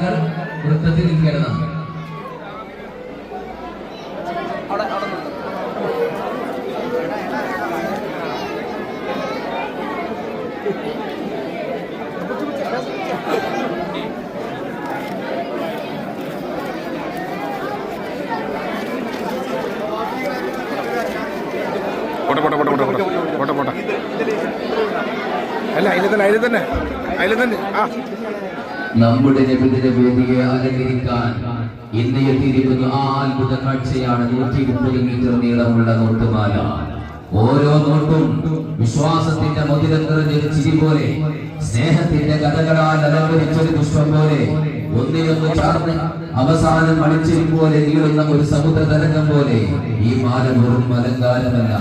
ഭാരവാഹികൾ വൃത്തത്തിൽ നിൽക്കേണ്ടതാണ്. നമ്മുടെ നബിദിന വേദിയെ അലങ്കരിക്കാൻ ഇന്ന് എത്തിയിരിക്കുന്ന ആ അത്ഭുത കാഴ്ചയാണ് 130 മീറ്റർ നീളമുള്ള നോട്ടുമാല. ഓരോ നോട്ടും വിശ്വാസത്തിന്റെ മധുരം നിറഞ്ഞൊരു ചിരി പോലെ, സ്നേഹത്തിന്റെ കഥകളാൽ അലങ്കരിച്ചൊരു പുഷ്പം പോലെ, ഒന്നിനൊന്ന് ചേർന്ന് അവസാനം മണിച്ചിരി പോലെ നീളുന്ന ഒരു സമുദ്ര തരംഗം പോലെ ഈ മാല വെറും അലങ്കാരമല്ല,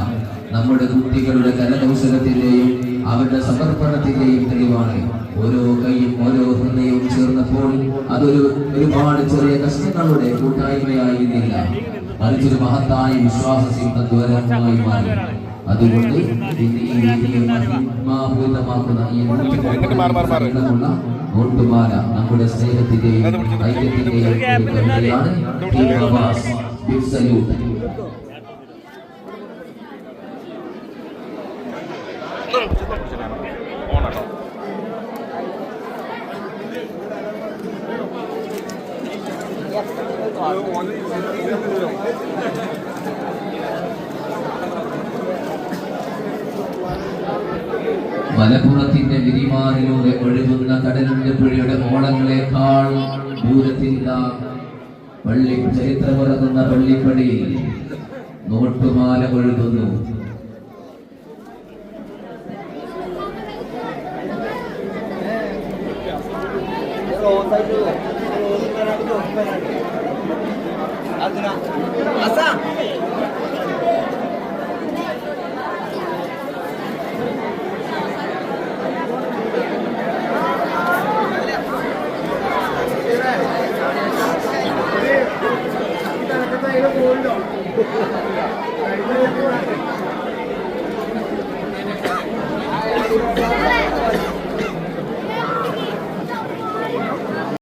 നമ്മുടെ കുട്ടികളുടെ കരകൗശലത്തിന്റെയും അവരുടെ സമർപ്പണത്തിന്റെയും തെളിവാണ്. ഓരോ കൈയും ഓരോ ഹൃദയവും ചേർന്നപ്പോൾ അതൊരു ഒരുപാട് ചെറിയ കഷ്ണങ്ങളുടെ കൂട്ടായ്മയായിരുന്നില്ല, മറിച്ചൊരു മഹത്തായ വിശ്വാസ സിദ്ധദ്വാരമായി മാറി. അതുകൊണ്ട് ഈ രീതിയെ മഹിമാപൂരിതമാക്കുന്ന ഈ നോട്ടുമാല നമ്മുടെ സ്നേഹത്തിന്റെയും ഐക്യത്തിന്റെയും കവിതയാണ്. Big salute. മലപ്പുറത്തിന്റെ വിരിമാറിലൂടെ ഒഴുകുന്ന കടലിന്റെ പുഴയുടെ ഓളങ്ങളെക്കാൾ ദൂരത്തില്ല പള്ളി ചരിത്രമുറങ്ങുന്ന പള്ളിപ്പടിയിൽ നോട്ടുമാല ഒഴുകുന്നു. Asana.